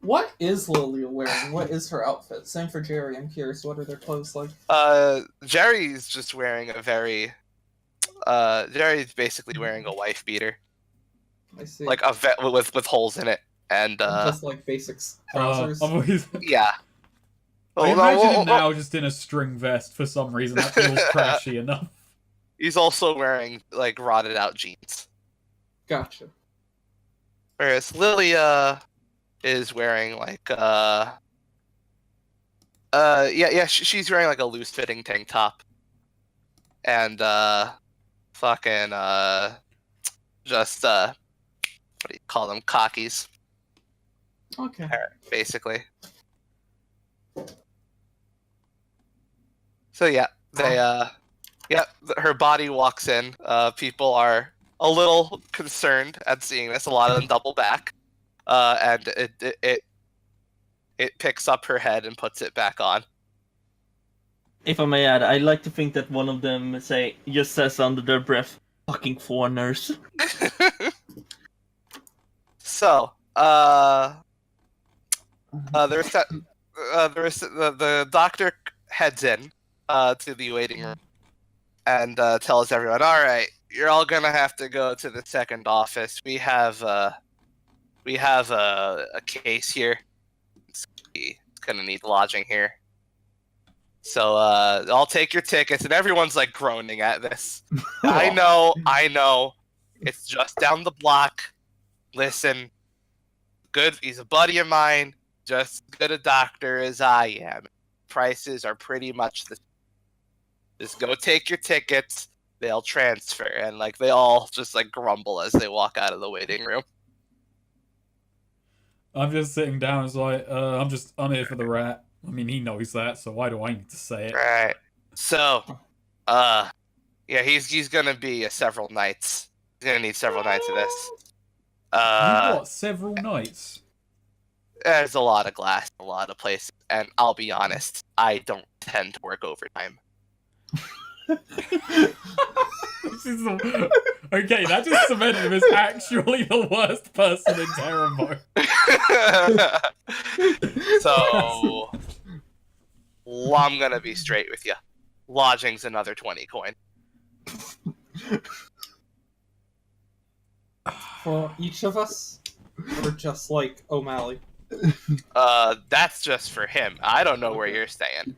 What is Lilia wearing? What is her outfit? Same for Jerry. I'm curious. What are their clothes like? Jerry's just wearing a very. Jerry's basically wearing a wife beater. I see. Like a with holes in it, and just like basics trousers. Yeah. I imagine him now just in a string vest for some reason. That feels trashy enough. He's also wearing like rotted out jeans. Gotcha. Whereas Lilia is wearing like she's wearing like a loose fitting tank top. And fucking just what do you call them? Cockies. Okay. Basically. So yeah, her body walks in. People are a little concerned at seeing this. A lot of them double back, and it picks up her head and puts it back on. If I may add, I like to think that one of them just says under their breath, "Fucking foreigners." So, the doctor heads in to the waiting room and tells everyone, "All right, you're all gonna have to go to the second office. We have a case here. It's gonna need lodging here. So I'll take your tickets." And everyone's like groaning at this. I know. It's just down the block. Listen, good. He's a buddy of mine. Just as good a doctor as I am. Prices are pretty much the. Just go take your tickets. They'll transfer, and like they all just like grumble as they walk out of the waiting room. I'm just sitting down. It's like I'm here for the rat. I mean, he knows that, so why do I need to say it? Right. So, he's gonna be several nights. He's gonna need several nights of this. Several nights? There's a lot of glass, a lot of places, and I'll be honest, I don't tend to work overtime. Okay, that just cemented him as actually the worst person in Teramo. So, I'm gonna be straight with you. Lodging's another 20 coin. For each of us? Or just like O'Malley? That's just for him. I don't know where you're staying.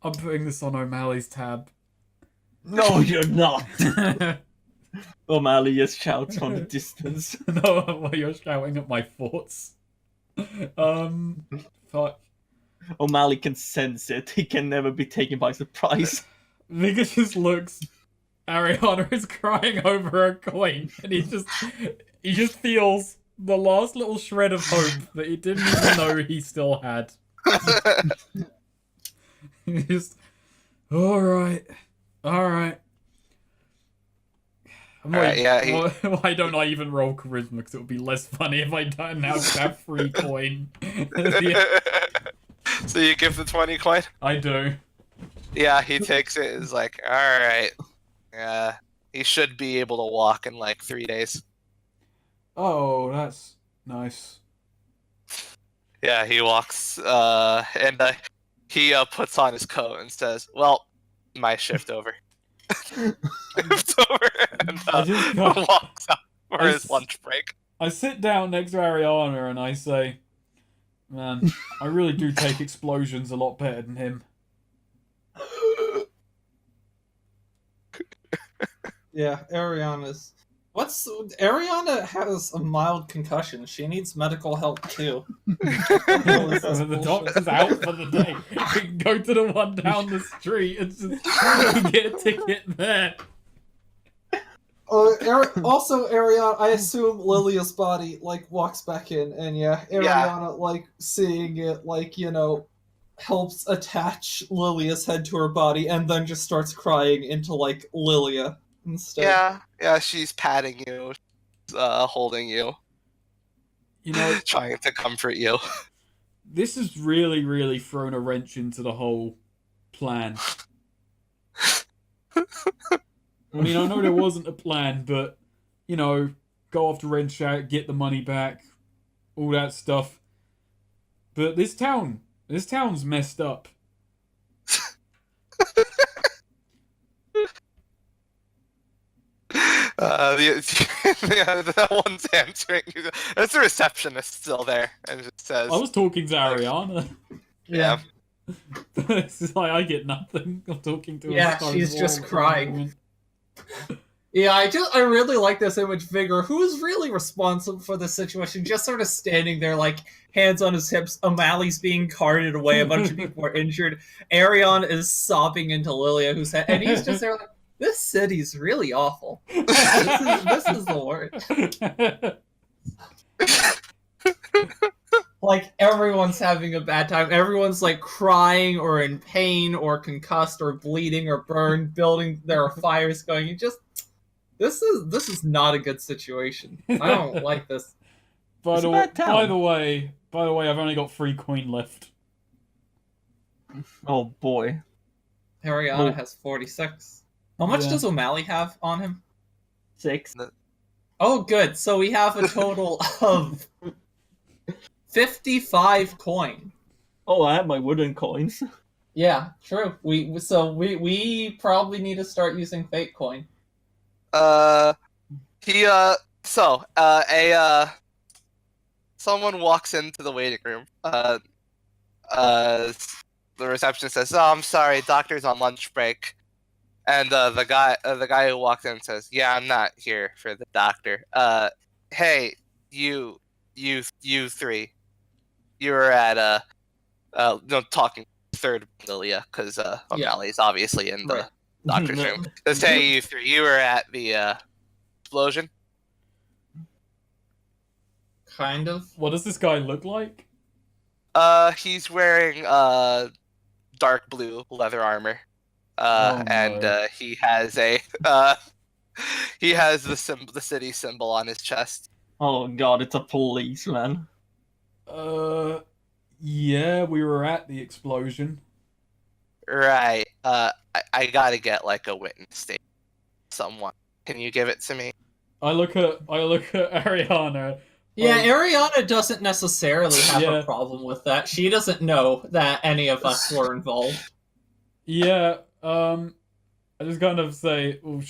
I'm putting this on O'Malley's tab. No, you're not. O'Malley just shouts from the distance. No, while you're shouting at my thoughts. Fuck. O'Malley can sense it. He can never be taken by surprise. Vigor just looks. Ariana is crying over a coin, and he just feels the last little shred of hope that he didn't even know he still had. He just, all right. Why don't I even roll charisma? Because it would be less funny if I don't now have free coin. So you give the 20 coin? I do. Yeah, he takes it. Is like, all right. Yeah, he should be able to walk in like 3 days. Oh, that's nice. Yeah, he walks, and he puts on his coat and says, "Well, my shift over." Shifts over and walks out for his lunch break. I sit down next to Ariana and I say, "Man, I really do take explosions a lot better than him." Yeah, Ariana has a mild concussion. She needs medical help too. The doctor's out for the day. We can go to the one down the street and just get a ticket there. Also, Ariana, I assume Lilia's body walks back in, and Ariana seeing it helps attach Lilia's head to her body, and then just starts crying into Lilia. Instead. Yeah, she's patting you, holding you, trying to comfort you. This has really, really thrown a wrench into the whole plan. I mean, I know there wasn't a plan, but, go off to Renshack, get the money back, all that stuff. But this town's messed up. That one's answering. There's a receptionist still there, and it just says, I was talking to Ariana. "Yeah, This is like I get nothing. I'm talking to Yeah, a stone she's wall just at the crying. moment. Yeah, I really like this image figure. Who's really responsible for this situation? Just sort of standing there, like, hands on his hips. O'Malley's being carted away. A bunch of people are injured. Arion is sobbing into Lilia, who's and he's just there like, this city's really awful. This is the worst. Like, everyone's having a bad time. Everyone's, like, crying or in pain or concussed or bleeding or burned. There are fires going. This is not a good situation. I don't like this. By It's the a way, bad town. by the way, I've only got 3 coin left. Oh boy. Ariana Well- has 46. How much Yeah. does O'Malley have on him? 6. Oh, good. So we have a total of 55 coin. Oh, I have my wooden coins. Yeah, true. We probably need to start using fake coin. someone walks into the waiting room. The receptionist says, "Oh, I'm sorry, doctor's on lunch break." And the guy who walked in says, "Yeah, I'm not here for the doctor. Hey, you three, you were at talking third Lilia, because O'Malley's obviously in the Right. doctor's room. Says, hey, you three, you were at the explosion." Kind of. What does this guy look like? He's wearing dark blue leather armor. Oh, no. And he has a he has the city symbol on his chest. Oh god, it's a policeman. Yeah, we were at the explosion. Right. I gotta get like a witness statement. Someone, can you give it to me? I look at Ariana. Yeah, Ariana doesn't necessarily have Yeah. a problem with that. She doesn't know that any of us were involved. Yeah, I just kind of say, well,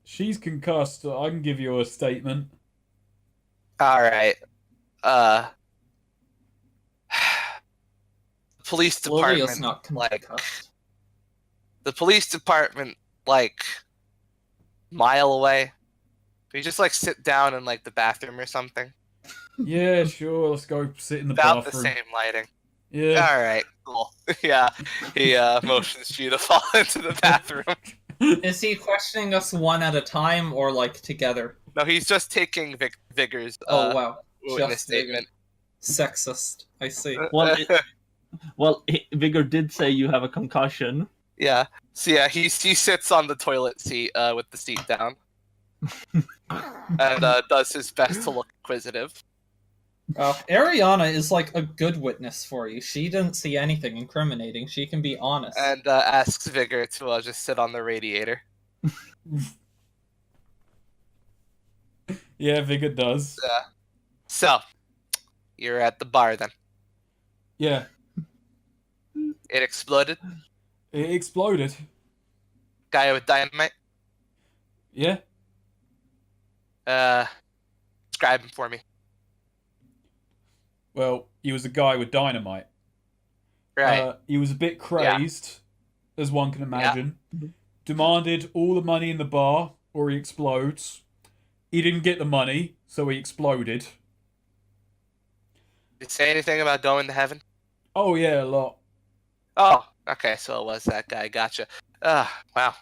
she's concussed. So I can give you a statement. All right. Police department. Lilia's not like concussed. the police department, like mile away. Can you just like sit down in like the bathroom or something? Yeah, sure. Let's go sit in the About bathroom. the same lighting. Yeah. All right, cool. Yeah, he motions you to fall into the bathroom. Is he questioning us one at a time or like together? No, he's just taking Vigor's Oh wow, witness just statement. sexist. I see. Well, Vigor did say you have a concussion. Yeah. So yeah, he sits on the toilet seat with the seat down, and does his best to look inquisitive. Ariana is like a good witness for you. She didn't see anything incriminating. She can be honest. And asks Vigor to just sit on the radiator. Yeah, Vigor does. So, you're at the bar then. Yeah, It exploded. it exploded. Guy with dynamite. Yeah. Describe him for me. Well, he was a guy with dynamite. Right. He was a bit crazed, as one can imagine. Demanded all the money in the bar, or he explodes. He didn't get the money, so he exploded. Did it say anything about going to heaven? Oh yeah, a lot. Oh, okay, so it was that guy. Gotcha. Wow.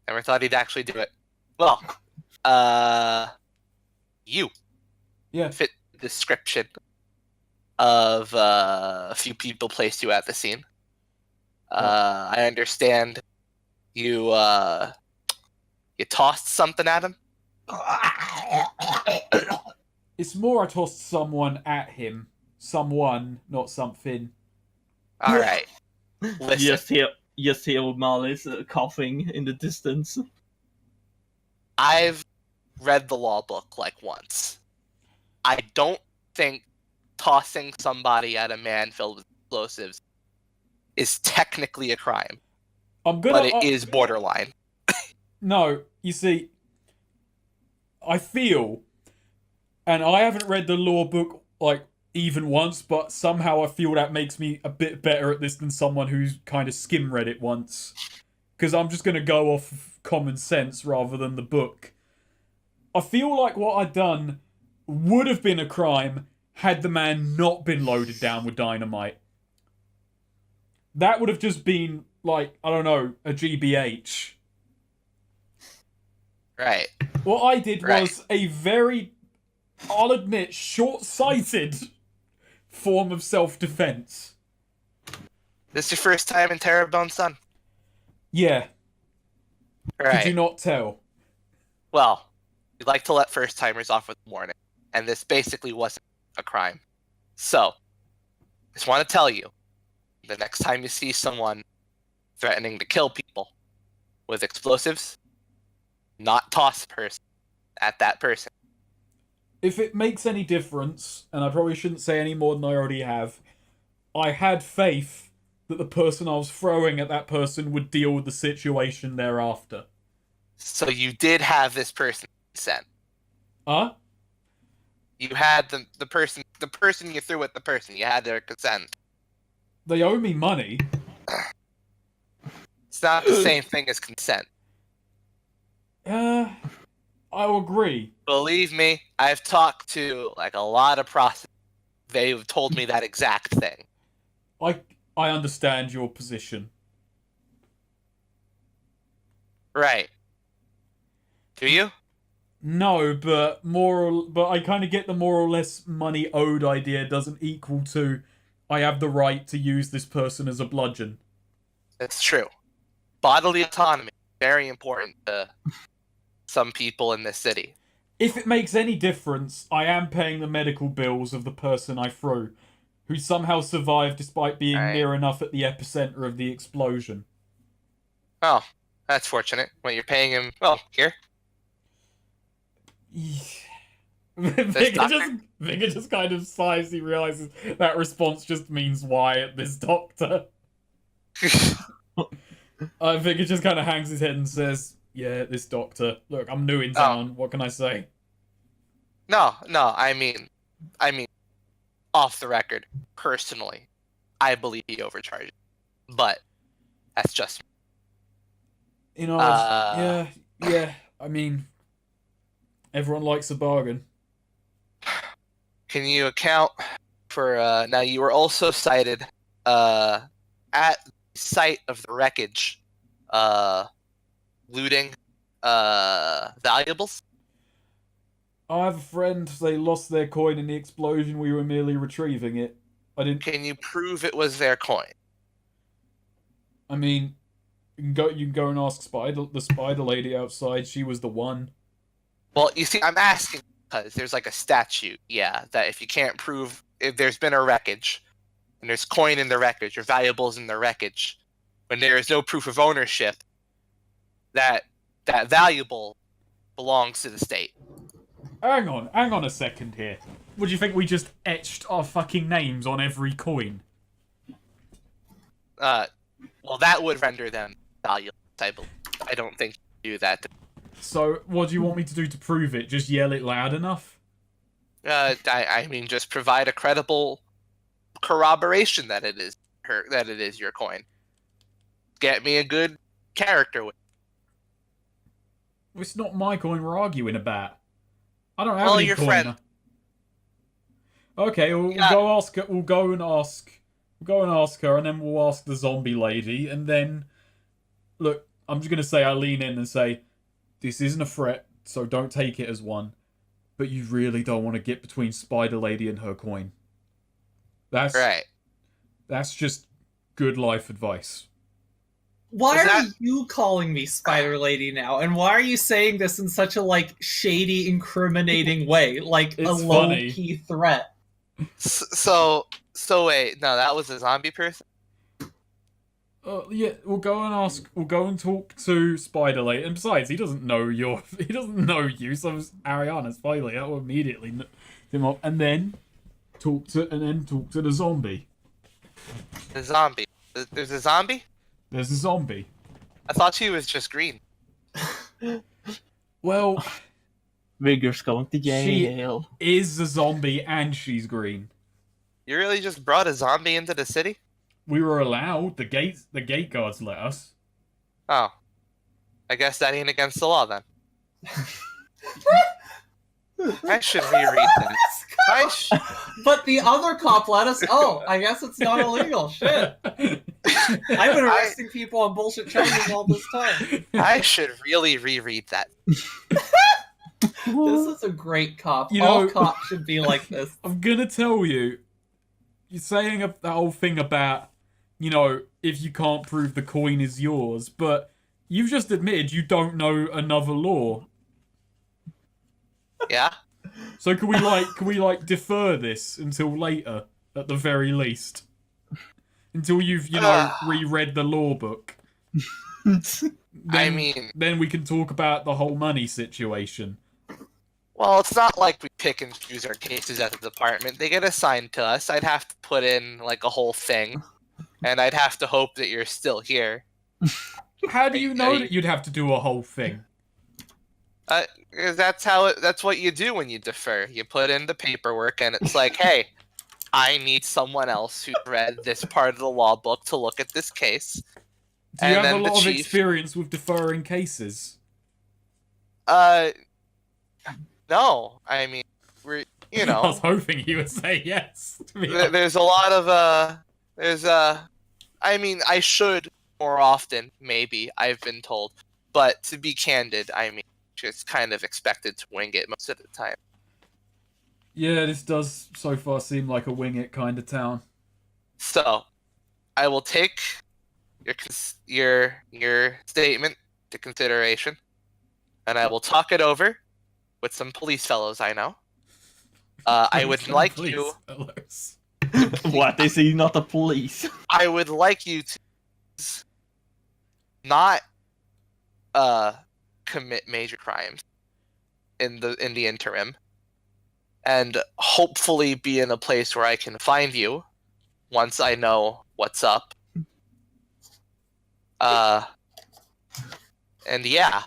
Never thought he'd actually do it. Well, you Yeah. fit the description of a few people placed you at the scene. I understand you tossed something at him. It's more I tossed someone at him. Someone, not something. All right. Listen, Yes, here O'Malley's coughing in the distance. I've read the law book like once. I don't think tossing somebody at a man filled with explosives is technically a crime, but it is borderline. No, you see, I feel, and I haven't read the law book like even once, but somehow I feel that makes me a bit better at this than someone who's kind of skim read it once. Because I'm just going to go off of common sense rather than the book. I feel like what I'd done would have been a crime had the man not been loaded down with dynamite. That would have just been, like, I don't know, a GBH. Right. What I did was a very, I'll admit, short-sighted form of self-defense. This your first time in Terrebonne, son? Yeah. Right. Could you not tell? Well, we like to let first-timers off with a warning, and this basically wasn't a crime. So, just want to tell you, the next time you see someone threatening to kill people with explosives, not toss a person at that person. If it makes any difference, and I probably shouldn't say any more than I already have, I had faith that the person I was throwing at that person would deal with the situation thereafter. So you did have this person consent. Huh? You had the person you threw at the person. You had their consent. They owe me money. It's not the same thing as consent. I'll agree. Believe me, I've talked to like a lot of prostitutes. They've told me that exact thing. I understand your position. Right. Do you? No, but I kind of get the more or less money owed idea doesn't equal to I have the right to use this person as a bludgeon. That's true. Bodily autonomy, very important to some people in this city. If it makes any difference, I am paying the medical bills of the person I threw, who somehow survived despite being near enough at the epicenter of the explosion. Oh, that's fortunate. When you're paying him, well, here. Vigor just kind of sighs. He realizes that response just means why at this doctor. Vigor just kind of hangs his head and says, "Yeah, this doctor. Look, I'm new in town. What can I say?" No. I mean, off the record, personally, I believe he overcharged. But that's just you know. Yeah. I mean, everyone likes a bargain. Can you account for now you were also cited at the site of the wreckage looting valuables? I have a friend, they lost their coin in the explosion, we were merely retrieving it. Can you prove it was their coin? I mean, you can go and ask the spider lady outside, she was the one. Well, you see, I'm asking because there's like a statute, that if you can't prove if there's been a wreckage and there's coin in the wreckage or valuables in the wreckage, when there is no proof of ownership, that valuable belongs to the state. Hang on a second here. What do you think we just etched our fucking names on every coin? Well, that would render them valuable. I don't think you do that. So, what do you want me to do to prove it? Just yell it loud enough? I mean, just provide a credible corroboration that it is your coin. Get me a good character with. It's not my coin we're arguing about. I don't have any your coin. Friend. Okay, we'll go ask her. We'll go and ask her, and then we'll ask the zombie lady, and then look. I'm just gonna say I lean in and say, this isn't a threat, so don't take it as one. But you really don't want to get between Spider Lady and her coin. That's right. That's just good life advice. Why are you calling me Spider Lady now? And why are you saying this in such a, shady, incriminating way? Like, it's a low-key threat. So wait, no, that was a zombie person? Yeah, we'll go and talk to Spider Lady. And besides, he doesn't know you, so Ariana Spider Lady, that will immediately him up, and then talk to the zombie. The zombie. There's a zombie? There's a zombie. I thought she was just green. Well, Vigor's going to jail. she is a zombie and she's green. You really just brought a zombie into the city? We were allowed. The gate guards let us. Oh. I guess that ain't against the law then. I should reread that. But the other cop let us. Oh, I guess it's not illegal. Shit. I've been arresting people on bullshit charges all this time. I should really reread that. This is a great cop. You All know- cops should be like this. I'm gonna tell you, you're saying that whole thing about, if you can't prove the coin is yours, but you've just admitted you don't know another law. Yeah? So can we defer this until later, at the very least? Until you've, reread the law book. Then we can talk about the whole money situation. Well, it's not like we pick and choose our cases at the department. They get assigned to us. I'd have to put in, a whole thing. And I'd have to hope that you're still here. How do you know that you'd have to do a whole thing? That's what you do when you defer. You put in the paperwork, and it's like, hey, I need someone else who read this part of the law book to look at this case. Do you have a lot of experience with deferring cases? No. I mean, I was hoping you would say yes. There's a lot of, I should more often, maybe, I've been told. But to be candid, just kind of expected to wing it most of the time. Yeah, this does so far seem like a wing it kind of town. So, I will take your statement to consideration, and I will talk it over with some police fellows I know. I would like you. What? Is he not a police? I would like you to not commit major crimes in the interim, and hopefully be in a place where I can find you once I know what's up. And yeah,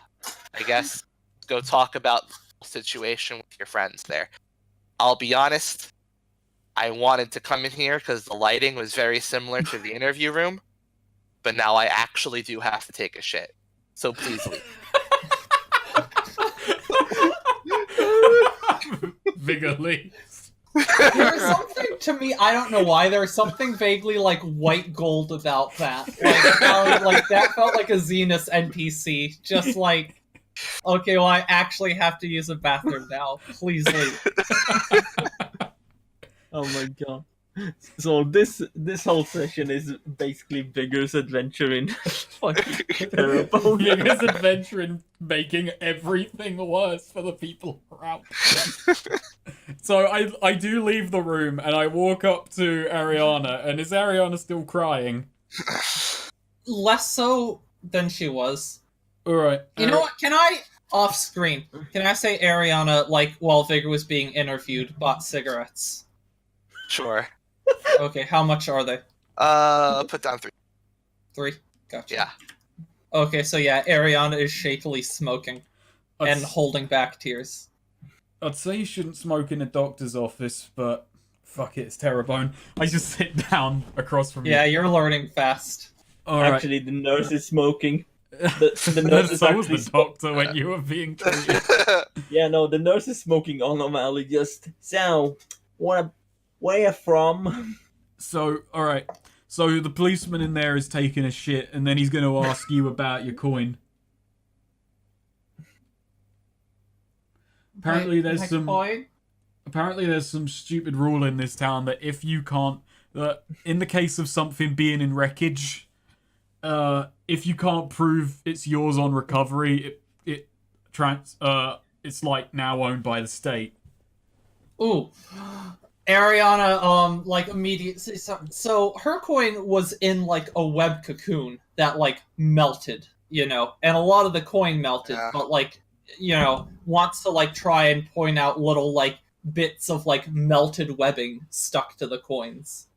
I guess go talk about the situation with your friends there. I'll be honest, I wanted to come in here because the lighting was very similar to the interview room, but now I actually do have to take a shit. So please leave. Vigor leaves. There's something to me, I don't know why, there's something vaguely like white gold about that. That felt like a Xenos NPC. Just like, okay, well I actually have to use a bathroom now. Please leave. Oh my god. So this whole session is basically Vigor's adventure in fucking terrible. Vigor's adventure in making everything worse for the people around. So I do leave the room and I walk up to Ariana, and is Ariana still crying? Less so than she was. Alright. You know what, can I, off screen, can I say Ariana, while Vigor was being interviewed, bought cigarettes? Sure. Okay, how much are they? Put down 3. 3? Gotcha. Yeah. Okay, so yeah, Ariana is shakily smoking and holding back tears. I'd say you shouldn't smoke in a doctor's office, but fuck it, it's Terrebone. I just sit down across from you. Yeah, you're learning fast. Alright. Actually, the nurse is smoking. The nurse is so was actually the doctor when you were being treated. Yeah, no, the nurse is smoking on normally. Just so, where you from? So, alright. So the policeman in there is taking a shit, and then he's going to ask you about your coin. Apparently there's some stupid rule in this town that if you can't, in the case of something being in wreckage, if you can't prove it's yours on recovery, it's like now owned by the state. Ooh. Ariana, immediately... So, her coin was in, a web cocoon that, melted, and a lot of the coin melted, yeah. but, wants to, try and point out little, bits of like melted webbing stuck to the coins,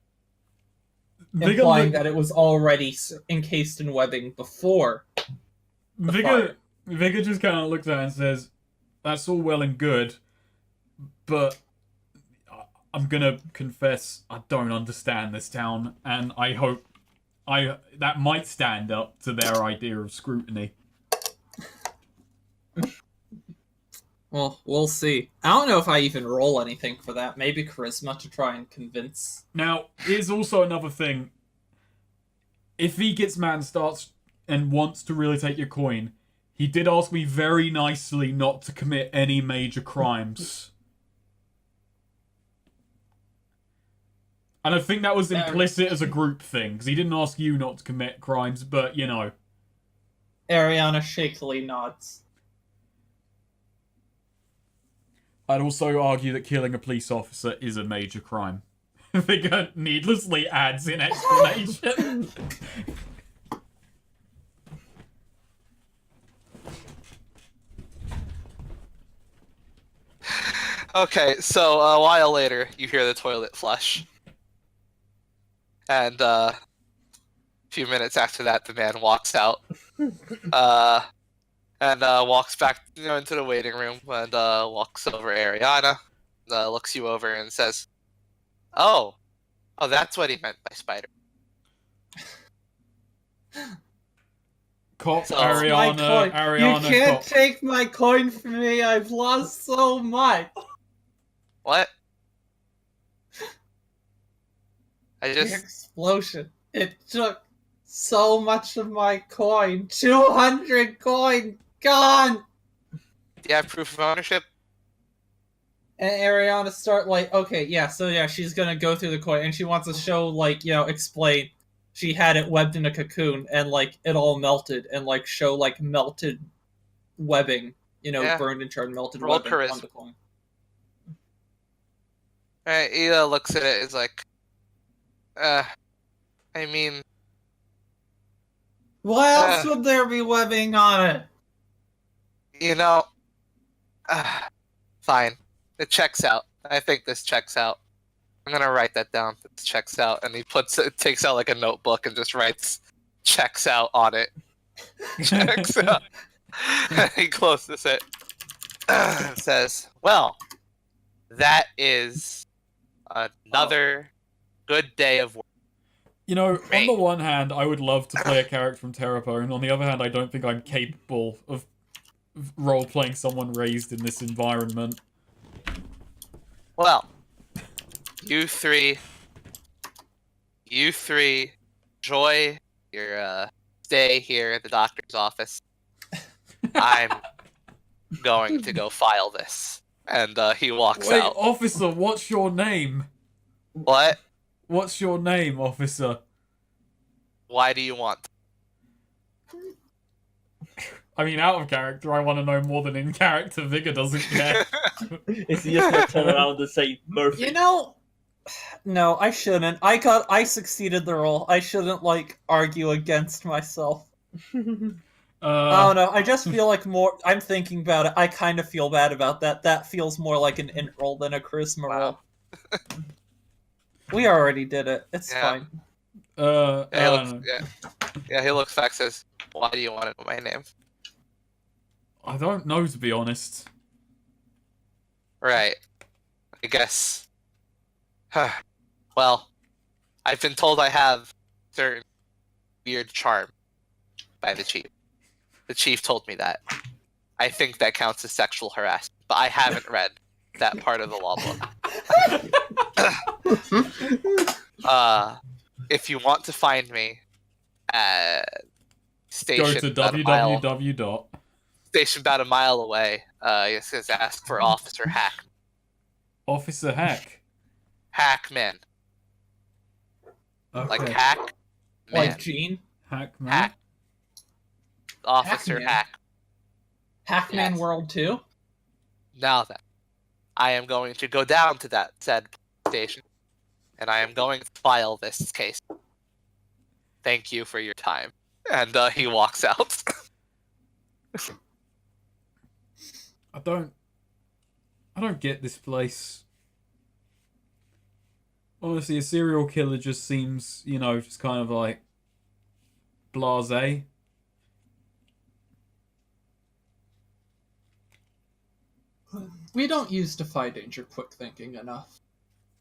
Vigor implying that it was already encased in webbing before the fire. Vigor just kind of looks at it and says, "That's all well and good, but I'm gonna confess I don't understand this town, and I hope that might stand up to their idea of scrutiny." Well, we'll see. I don't know if I even roll anything for that. Maybe charisma to try and convince. Now, here's also another thing. If he gets mad and starts and wants to really take your coin, he did ask me very nicely not to commit any major crimes. And I think that was implicit as a group thing, because he didn't ask you not to commit crimes, but, you know. Ariana shakily nods. I'd also argue that killing a police officer is a major crime. Vigor needlessly adds in explanation. Okay, so a while later, you hear the toilet flush. And a few minutes after that, the man walks out. And walks back into the waiting room and walks over Ariana, looks you over and says, Oh, that's what he meant by spider. Ariana, you can't take my coin from me. I've lost so much. What? The explosion. It took so much of my coin. 200 coin gone. Do you have proof of ownership? And Ariana start okay, yeah, so yeah, she's gonna go through the coin and she wants to show explain she had it webbed in a cocoon and it all melted and show melted webbing, burned and charred melted Roll webbing charisma on the coin. Alright, Ida looks at it, is like, I mean... What else would there be webbing on it? Fine. It checks out. I think this checks out. I'm gonna write that down. This checks out, and he takes out a notebook and just writes "checks out" on it. Checks out. He closes it. And says, "Well, that is another good day of work." On the one hand, I would love to play a character from Terrapone, and on the other hand, I don't think I'm capable of role-playing someone raised in this environment. Well, you three enjoy your stay here at the doctor's office. I'm going to go file this. And he walks out. Wait, officer, what's your name? What? What's your name, officer? Why do you want? I mean, out of character, I want to know more than in character. Vigor doesn't care. Is he just gonna turn around and say Murphy? No, I shouldn't. I succeeded the role. I shouldn't argue against myself. I don't know. I just feel I'm thinking about it. I kind of feel bad about that. That feels more like an int roll than a charisma roll. We already did it. It's fine. He looks back, says, "Why do you want to know my name?" I don't know, to be honest. Right. I guess. Well, I've been told I have certain weird charm by the chief. The chief told me that. I think that counts as sexual harassment, but I haven't read that part of the law book. If you want to find me stationed go to www. Stationed about a mile away. It says ask for Officer Hack. Officer Hack? Hackman. Okay. Like Hack. Man. Like Gene? Hackman? Hack. Officer Hackman. Hack. Hackman Yes. World 2? Now then, I am going to go down to that said station, and I am going to file this case. Thank you for your time. And he walks out. I I don't get this place. Honestly, a serial killer just seems, just kind of like blasé. We don't use defy danger quick thinking enough.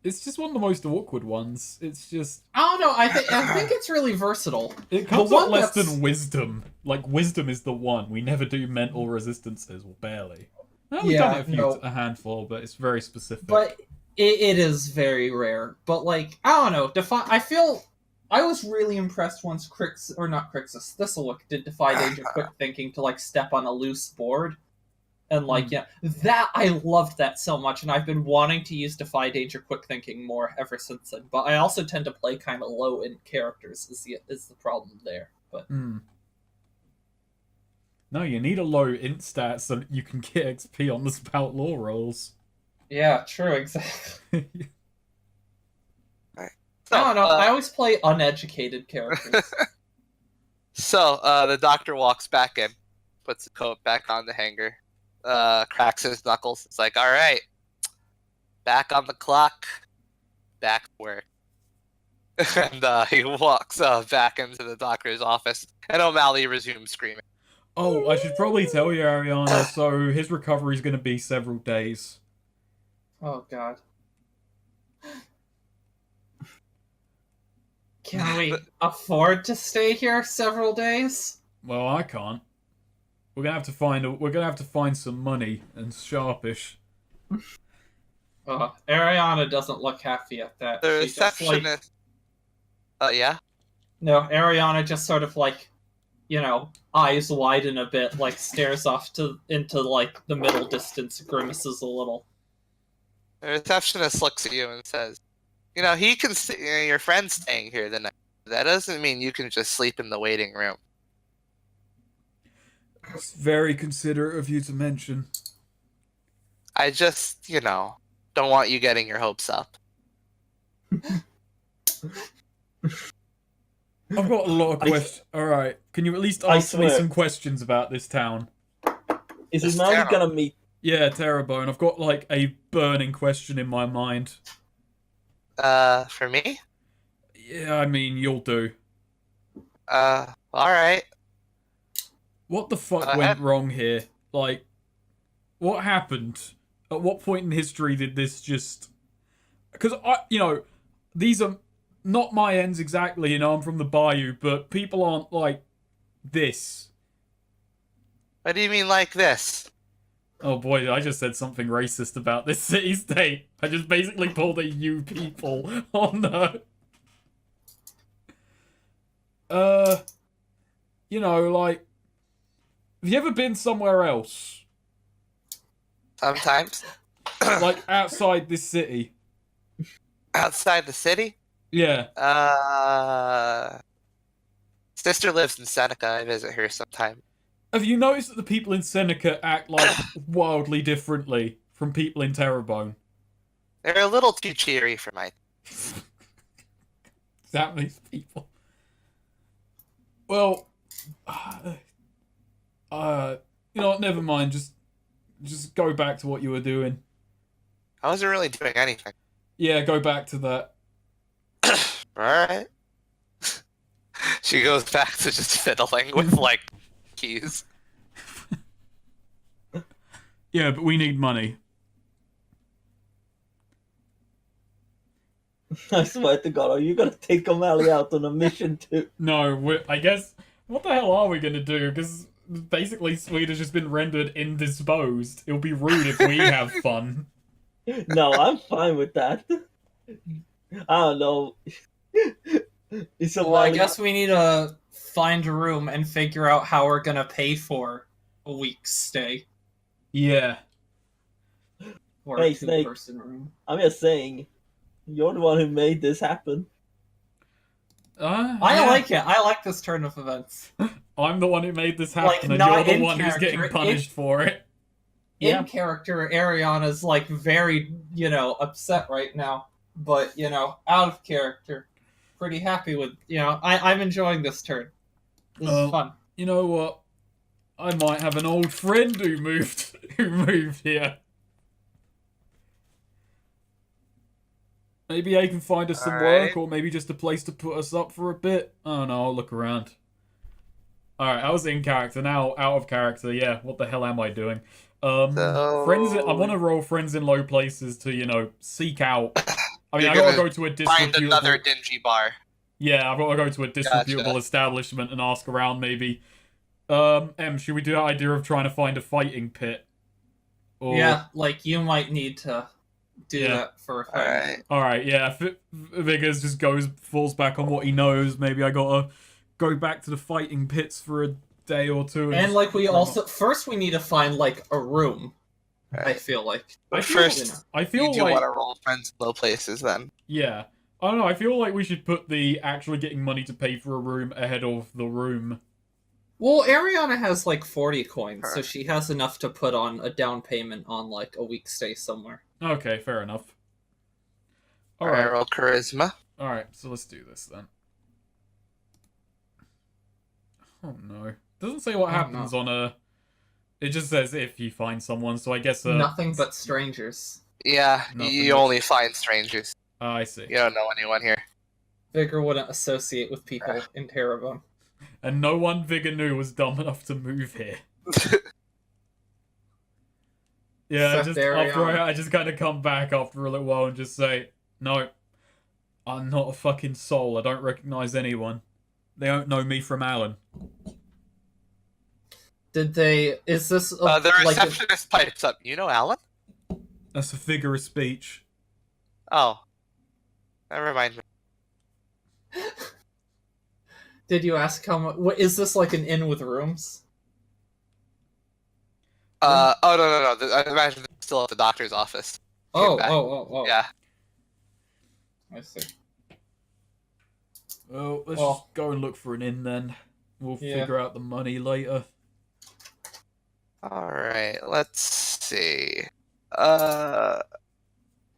It's just one of the most awkward ones. It's just... I don't know, I think it's really versatile. It comes up less than wisdom. Like, wisdom is the one. We never do mental resistances, or barely. Well, we've done it a handful, but it's very specific. But it is very rare. But, like, I don't know, I was really impressed once Thistlewick did defy danger quick thinking to, like, step on a loose board. And, like, I loved that so much, and I've been wanting to use Defy Danger Quick Thinking more ever since then. But I also tend to play kind of low in characters, is the problem there. But No, you need a low int stat so that you can get XP on the spout law rolls. Yeah, true, exactly. Right. So, I don't know, I always play uneducated characters. So, the doctor walks back in, puts the coat back on the hanger. Cracks his knuckles. It's like, all right, back on the clock, back to work. And he walks back into the doctor's office, and O'Malley resumes screaming. Oh, I should probably tell you, Ariana, so his recovery is going to be several days. Oh, God. Can we afford to stay here several days? Well, I can't. We're gonna have to find some money and sharpish. Ariana doesn't look happy at that. The receptionist. Yeah. No, Ariana just sort of like, eyes widen a bit, like stares off into like the middle distance, grimaces a little. The receptionist looks at you and says, he can. Your friend's staying here the night. That doesn't mean you can just sleep in the waiting room. It's very considerate of you to mention. I just, don't want you getting your hopes up. I've got a lot of questions. Alright, can you at least ask me some questions about this town? Is O'Malley gonna meet? Yeah, Terrebone. I've got, like, a burning question in my mind. For me? Yeah, I mean, you'll do. Alright. What the fuck went wrong here? Like, what happened? At what point in history did this just... Because, these are not my ends exactly, I'm from the Bayou, but people aren't like this. What do you mean like this? Oh boy, I just said something racist about this city-state. I just basically pulled a you people. Oh no. Like... Have you ever been somewhere else? Sometimes. Like, outside this city? Outside the city? Yeah. Sister lives in Seneca. I visit her sometime. Have you noticed that the people in Seneca act, like, wildly differently from people in Terrebone? They're a little too cheery for my... Damn these people. Well... never mind. Just go back to what you were doing. I wasn't really doing anything. Yeah, go back to that. Alright. She goes back to just fiddling with, like, keys. Yeah, but we need money. I swear to God, are you gonna take O'Malley out on a mission too? No, I guess... What the hell are we gonna do? Because basically Swede has just been rendered indisposed. It'll be rude if we have fun. No, I'm fine with that. I don't know. Well, I guess we need to find a room and figure out how we're gonna pay for a week's stay. Yeah. Or Hey, a Snake. two-person room. I'm just saying, you're the one who made this happen. I like it. I like this turn of events. I'm the one who made this happen, Like, and not you're the in one who's getting character, punished for it. In character, Ariana's like very, upset right now. But, out of character, pretty happy with, I'm enjoying this turn. This is fun. You know what? I might have an old friend who moved here. Maybe I can find us some Alright. work, or maybe just a place to put us up for a bit. I don't know, I'll look around. Alright, I was in character, now out of character, yeah, what the hell am I doing? Friends I want to roll friends in low places to, seek out. I mean, You're I gotta gonna go to a Find disreputable... another dingy bar. Yeah, I've got to go to a disreputable Gotcha. establishment and ask around, maybe. Should we do that idea of trying to find a fighting pit? Or... Yeah, like, you might need to do that for a thing. Alright. Alright, yeah, Vickers just falls back on what he knows. Maybe I gotta go back to the fighting pits for a day or two. And, like, first we need to find, like, a room, I feel like. I feel you do like... want to roll friends in low places, then. Yeah. I don't know, I feel like we should put the actually getting money to pay for a room ahead of the room. Well, Ariana has, like, 40 coins, so she has enough to put on a down payment on, like, a week's stay somewhere. Okay, fair enough. Alright, roll charisma. Alright, so let's do this then. Oh no. Doesn't say what happens on a... It just says if you find someone, so I guess... Nothing but strangers. Yeah, you only find strangers. I see. You don't know anyone here. Vigor wouldn't associate with people in Terrebonne. And no one Vigor knew was dumb enough to move here. Yeah, I just kind of come back after a little while and just say, no, I'm not a fucking soul. I don't recognize anyone. They don't know me from Alan. Is this... the receptionist pipes up. You know Alan? That's a figure of speech. Oh. That reminds me. Did you ask how much... Is this like an inn with rooms? Oh, no. I imagine they're still at the doctor's office. Oh. Yeah. I see. Well, let's just go and look for an inn then. We'll figure out the money later. Alright, let's see.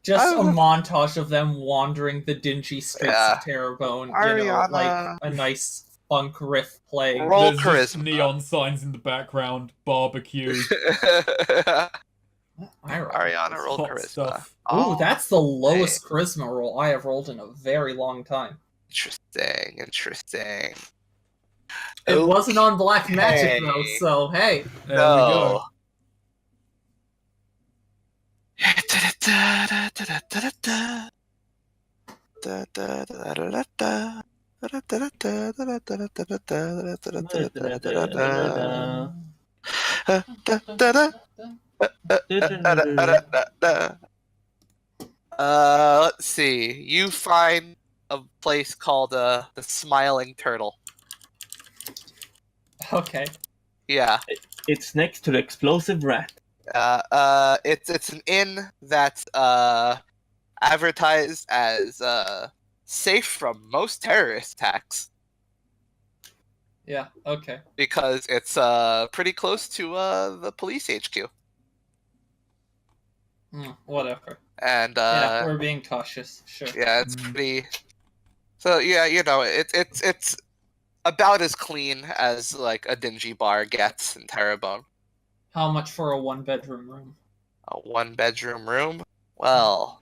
Just a montage of them wandering the dingy streets of Terrebonne, like a nice funk riff playing. Roll There's charisma. Neon signs in the background, barbecue. Ariana, roll hot charisma. stuff. Ooh, that's the lowest charisma roll I have rolled in a very long time. Interesting. It wasn't on black magic though, so hey. There we go. Let's see. You find a place called the Smiling Turtle. Okay. Yeah. It's next to the Explosive Rat. It's an inn that's advertised as safe from most terrorist attacks. Yeah. Okay. Because it's pretty close to the police HQ. Whatever. And yeah, we're being cautious. Sure. Yeah, it's pretty. So yeah, it's about as clean as like a dingy bar gets in Terrebonne. How much for a 1-bedroom room? A 1-bedroom room? Well,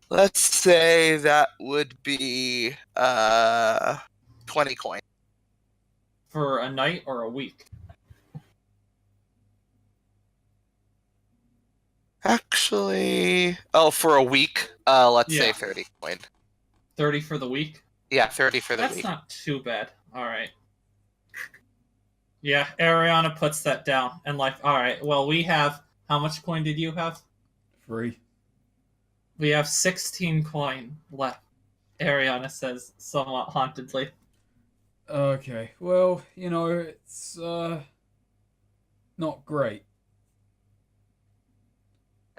let's say that would be 20 coins. For a night or a week? Actually, for a week, let's say 30 coin. 30 for the week? Yeah, 30 for the week. That's not too bad. Alright. Yeah, Ariana puts that down. And like, alright, well, we have... How much coin did you have? 3. We have 16 coin left, Ariana says, somewhat hauntedly. Okay, well, it's, not great.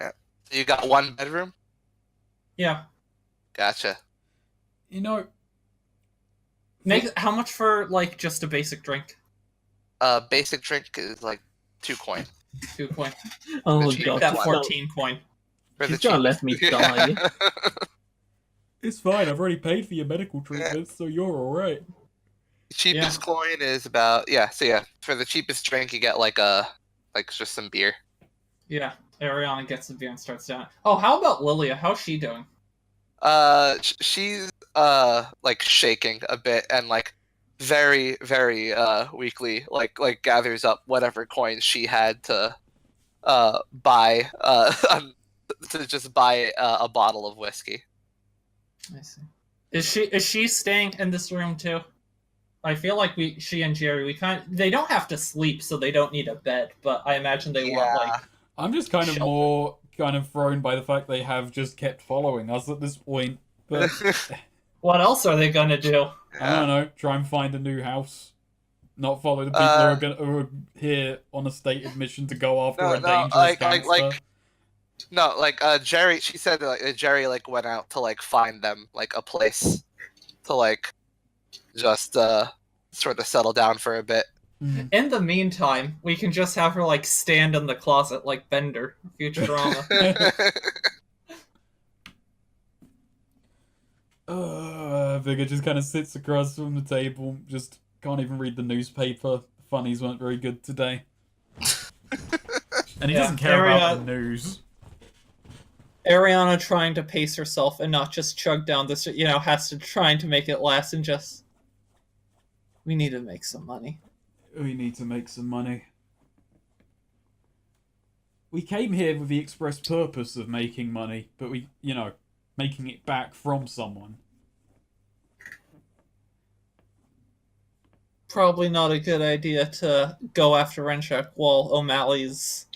Yeah. So you got 1 bedroom? Yeah. Gotcha. How much for, like, just a basic drink? Basic drink is, like, 2 coin. 2 coin. Oh, Make God. that 14 coin. She's gonna let me die. It's fine, I've already paid for your medical treatment, so you're alright. Cheapest coin is about... for the cheapest drink, you get, like, just some beer. Yeah. Ariana gets a beer and starts down. Oh, how about Lilia? How's she doing? She's like shaking a bit and like very very weakly like gathers up whatever coins she had to buy to just buy a bottle of whiskey. I see. Is she staying in this room too? I feel like she and Jerry, they don't have to sleep, so they don't need a bed. But I imagine they want like. I'm just kind of shelter. more kind of thrown by the fact they have just kept following us at this point. But What else are they gonna do? I don't know. Try and find a new house. Not follow the people who are here on a stated mission to go after a dangerous gangster. No, like Jerry. She said like Jerry like went out to like find them like a place to like just sort of settle down for a bit. In the meantime, we can just have her like stand in the closet like Bender, Futurama. Vigor just kind of sits across from the table, just can't even read the newspaper. The funnies weren't very good today. And he doesn't care about the news. Ariana trying to pace herself and not just chug down this, has to trying to make it last and just. We need to make some money. We need to make some money. We came here with the express purpose of making money, but we, making it back from someone. Probably not a good idea to go after Renchak while O'Malley's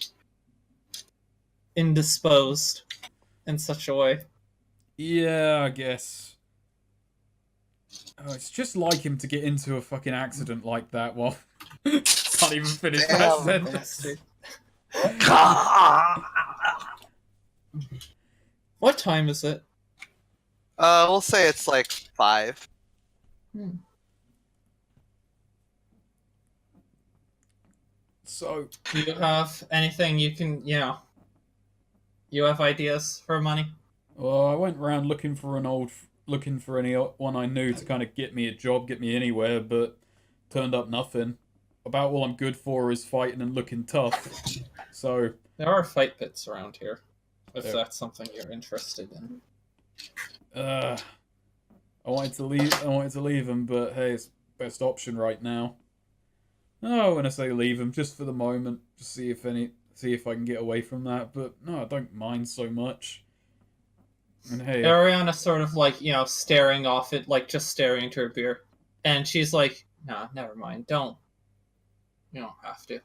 indisposed in such a way. Yeah, I guess. Oh, it's just like him to get into a fucking accident like that while... Can't even finish that sentence. What time is it? We'll say it's like 5. So, do you have anything you can, you have ideas for money? Well, I went around looking for anyone I knew to kind of get me a job, get me anywhere, but turned up nothing. About all I'm good for is fighting and looking tough. So there are fight pits around here, if that's something you're interested in. I wanted to leave him, but hey, it's best option right now. No, when I say leave him, just for the moment, just see if I can get away from that. But no, I don't mind so much. And hey, Ariana's sort of like, staring off it, like just staring into her beer, and she's like, "Nah, never mind. You don't have to."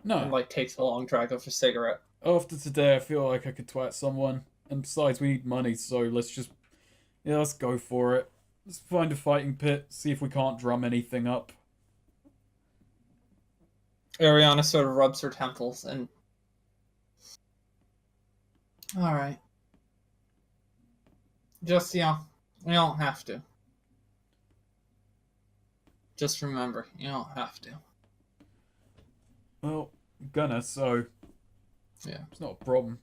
No. And like takes a long drag of a cigarette. After today, I feel like I could twat someone. And besides, we need money, so let's go for it. Let's find a fighting pit, see if we can't drum anything up. Ariana sort of rubs her temples and... Alright. Just, you don't have to. Just remember, you don't have to. Well, I'm gonna, so... Yeah. It's not a problem.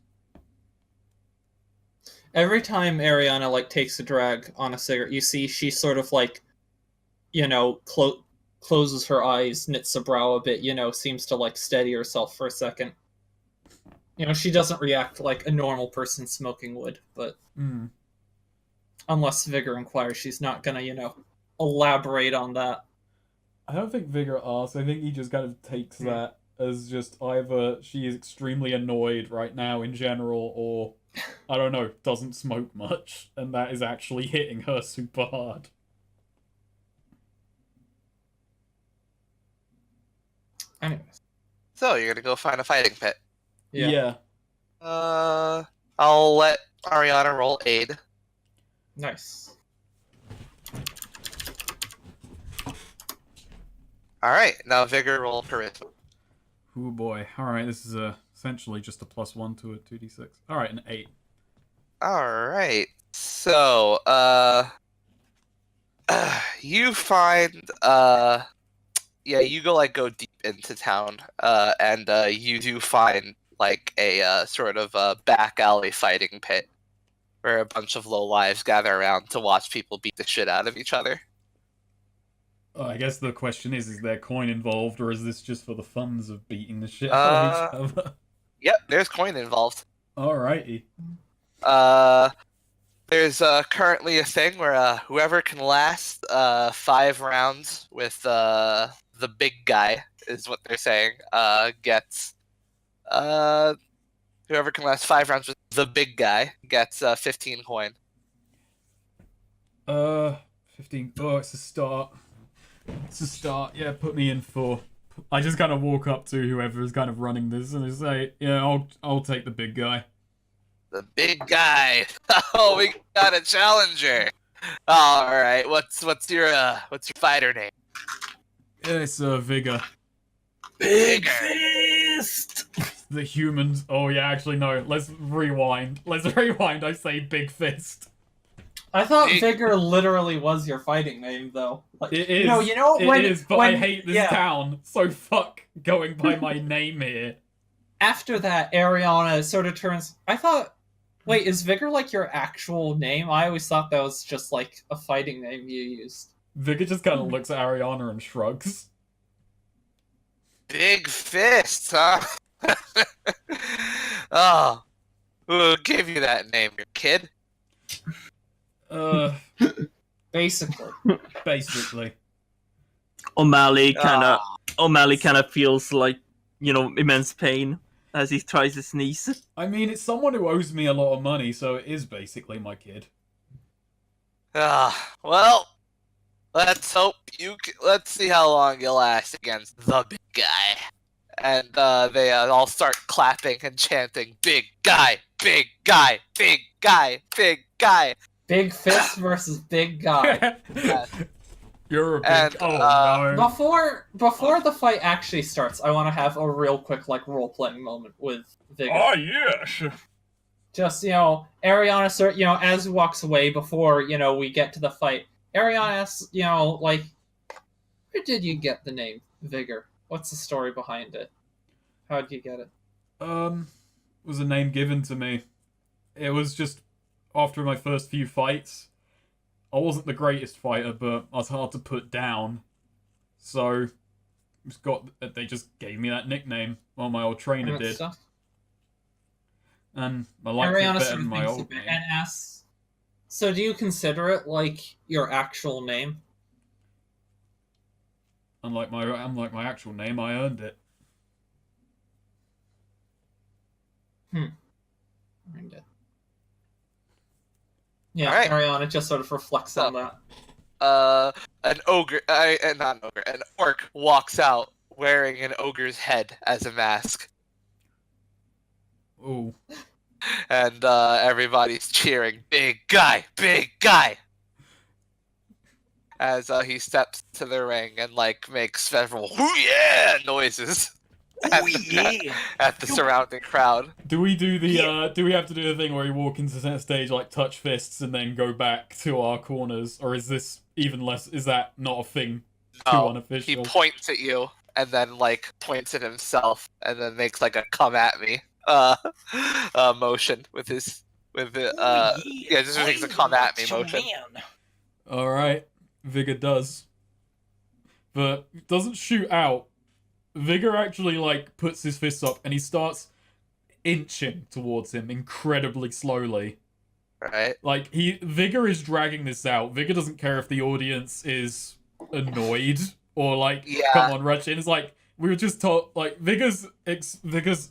Every time Ariana, like, takes a drag on a cigarette, you see she sort of, like, closes her eyes, knits a brow a bit, seems to, like, steady herself for a second. She doesn't react like a normal person smoking would, but... Unless Vigor inquires, she's not gonna, elaborate on that. I don't think Vigor asks. I think he just kind of takes that as just either she is extremely annoyed right now in general, or, I don't know, doesn't smoke much, and that is actually hitting her super hard. Anyways. So, you're gonna go find a fighting pit? Yeah. I'll let Ariana roll aid. Nice. Alright, now Vigor roll charisma. Oh boy. Alright, this is essentially just a +1 to a 2d6. Alright, an 8. Alright, so, you find, you go deep into town, and you do find, like, a sort of a back alley fighting pit where a bunch of lowlives gather around to watch people beat the shit out of each other. I guess the question is there coin involved, or is this just for the funs of beating the shit out of each other? Yep, there's coin involved. Alrighty. There's currently a thing where whoever can last 5 rounds with the big guy is what they're saying. Gets whoever can last 5 rounds with the big guy gets 15 coin. 15. Oh, it's a start. It's a start. Yeah, put me in for. I just kind of walk up to whoever is kind of running this and I say, yeah, I'll take the big guy. The big guy. Oh, we got a challenger. All right. What's your fighter name? It's Vigor. Big Fist! The humans. Oh yeah, actually no. Let's rewind. I say Big Fist. I thought Vigor literally was your fighting name, though. Like, It is. You know it when, is, but when, I hate this town. So fuck going by my name here. After that, Ariana sort of turns. I thought, wait, is Vigor like your actual name? I always thought that was just like a fighting name you used. Vigor just kind of looks at Ariana and shrugs. Big Fist, huh? Oh, who gave you that name? Your kid? Basically. O'Malley kind of feels like, immense pain as he tries to sneeze. I mean, it's someone who owes me a lot of money, so it is basically my kid. Well, let's hope let's see how long you last against the big guy. And they all start clapping and chanting, "Big guy, big guy, big guy, big guy." Big Fist versus Big Guy. You're a big... And, no. Before the fight actually starts, I want to have a real quick role-playing moment with Vigor. Oh, yes! Just, Ariana, as he walks away before, we get to the fight, Ariana asks, where did you get the name Vigor? What's the story behind it? How'd you get it? It was a name given to me. It was just after my first few fights. I wasn't the greatest fighter, but I was hard to put down. So, they just gave me that nickname. Well, my old trainer did. Stuff. And I liked Ariana it better sort than of my thinks old a bit name. and asks, so do you consider it like your actual name? Unlike my actual name, I earned it. Earned it. Yeah, All right. Ariana just sort of reflects on that. An orc walks out wearing an ogre's head as a mask. Ooh. And everybody's cheering, "Big guy, big guy!" As he steps to the ring and makes several "Hoo yeah" noises at the surrounding crowd. Do we do the do we have to do the thing where you walk into the stage, touch fists, and then go back to our corners, or is this even less? Is that not a thing? Too unofficial. He points at you and then points at himself and then makes a "come at me" motion with his just makes a "come at me" motion. All right, Vigor does, but doesn't shoot out. Vigor actually puts his fists up and he starts inching towards him incredibly slowly. Right. Vigor is dragging this out. Vigor doesn't care if the audience is annoyed or come on, rush in. It's we were just told Vigor's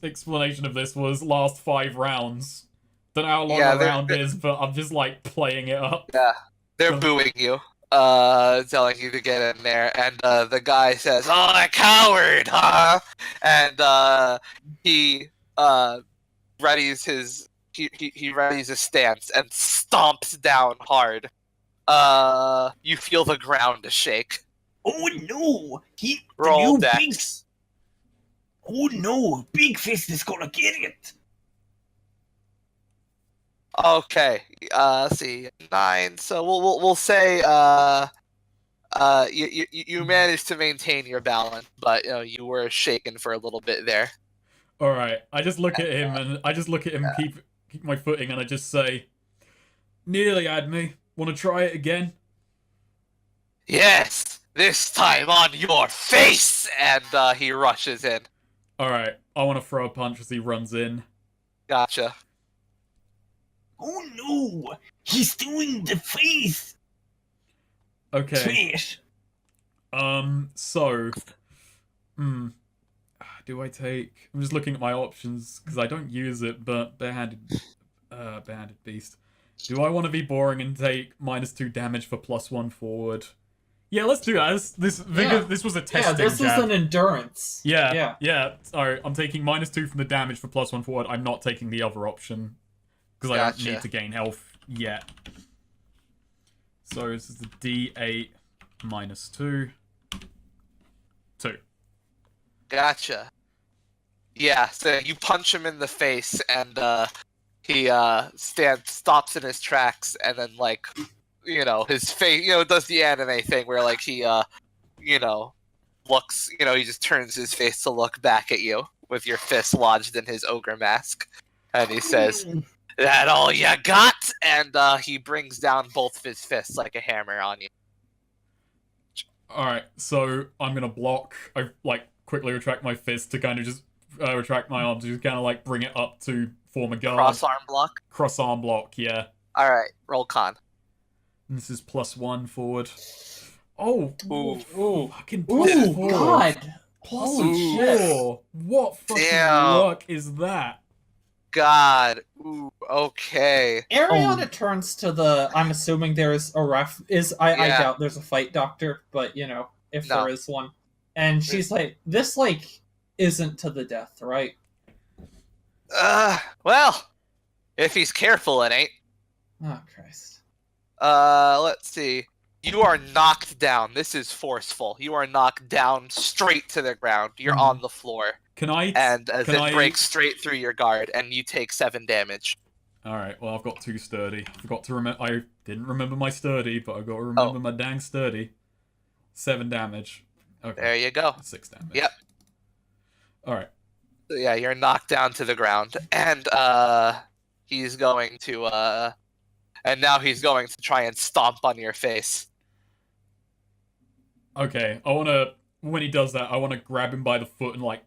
explanation of this was last 5 rounds. Don't know how long a round is, but I'm just playing it up. Yeah. They're booing you. Telling you to get in there, and the guy says, "Oh, a coward, huh?" And he readies his stance and stomps down hard. You feel the ground shake. Oh no! Roll dex. Oh no! Big Fist is gonna get it. Okay, let's see, 9. So we'll say you managed to maintain your balance, but you were shaken for a little bit there. All right, I just look at him keep my footing, and I just say, "Nearly had me. Want to try it again?" Yes, this time on your face, and he rushes in. Alright, I want to throw a punch as he runs in. Gotcha. Oh no! He's doing the face! Okay. Trash! So... Do I take... I'm just looking at my options, because I don't use it, but barehanded beast. Do I want to be boring and take -2 damage for +1 forward? Yeah, let's do that. This was a testing Yeah, this jab. is an endurance. Yeah. Sorry, I'm taking -2 from the damage for +1 forward. I'm not taking the other option, because I don't need to gain health yet. So this is the D8 -2. 2. Gotcha. Yeah, so you punch him in the face, and he stops in his tracks, and then like, his face, does the anime thing where like he looks, he just turns his face to look back at you with your fist lodged in his ogre mask, and he says, "That all you got?" And he brings down both of his fists like a hammer on you. Alright, so I'm gonna block. I quickly retract my fist to kind of just retract my arm to just kind of bring it up to form a guard. Cross arm block. Cross arm block, yeah. All right, roll con. And this is +1 forward. Oh, Ooh. fucking Ooh, +4. God. Holy shit! What fucking Damn. luck is that? God. Ooh, okay. Ariana turns to the. I'm assuming there's a ref. I doubt there's a fight doctor, but if No. there is one, and she's like, "This isn't to the death, right?" Well, if he's careful, it ain't. Oh Christ. Let's see. You are knocked down. This is forceful. You are knocked down straight to the ground. You're on the floor. Can I? And as it breaks straight through your guard, and you take 7 damage. Alright, well, I've got 2 sturdy. I forgot to remember. I didn't remember my sturdy, but I got to remember my dang sturdy. 7 damage. Okay. There you go. 6 damage. Yep. Alright. So yeah, you're knocked down to the ground, and he's going to and now he's going to try and stomp on your face. Okay, when he does that, I want to grab him by the foot and,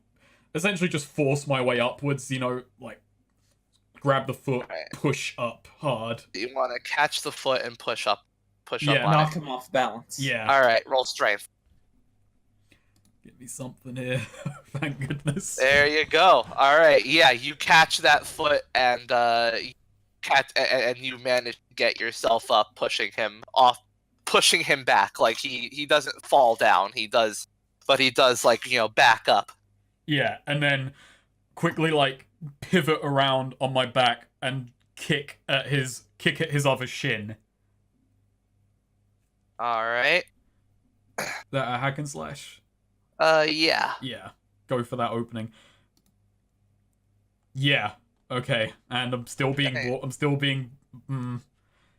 essentially just force my way upwards, grab the foot, push up hard. You want to catch the foot and push up on Knock it. him off balance. Yeah. All right, roll strength. Give me something here. Thank goodness. There you go. All right, yeah, you catch that foot and you manage to get yourself up, pushing him back. Like he doesn't fall down. He does back up. Yeah, and then quickly pivot around on my back and kick at his other shin. All right. That a hack and slash? Yeah. Yeah. Go for that opening. Yeah. Okay. And I'm still being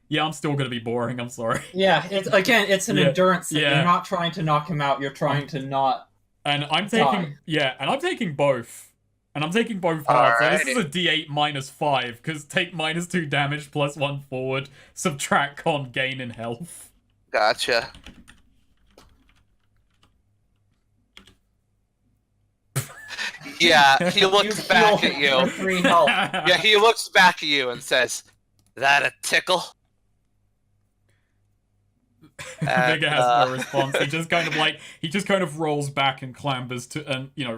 yeah, I'm still gonna be boring. I'm sorry. Yeah. It's an endurance thing. Yeah. You're not trying to knock him out. You're trying to not. And I'm taking both. And I'm taking both hard. So this is a D8 -5, because take -2 damage plus 1 forward, subtract con, gain in health. Gotcha. Yeah, he looks back at you. 3 health. Yeah, he looks back at you and says, "That a tickle?" Vigor has no response. He just kind of rolls back and clambers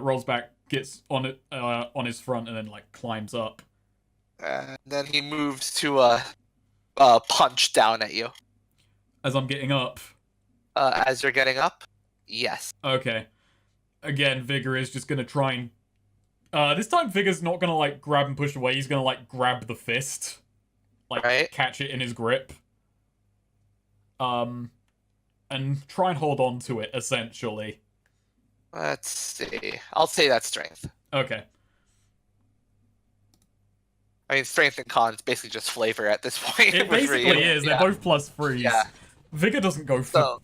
rolls back, gets on it on his front, and then climbs up. And then he moves to punch down at you. As I'm getting up. As you're getting up? Yes. Okay. Again, Vigor is just gonna try and this time Vigor's not gonna grab and push away, he's gonna grab the fist. Catch it in his grip. And try and hold on to it, essentially. Let's see. I'll say that's strength. Okay. I mean, strength and con is basically just flavor at this point. It basically is. They're both +3s. Yeah. Vigor doesn't go for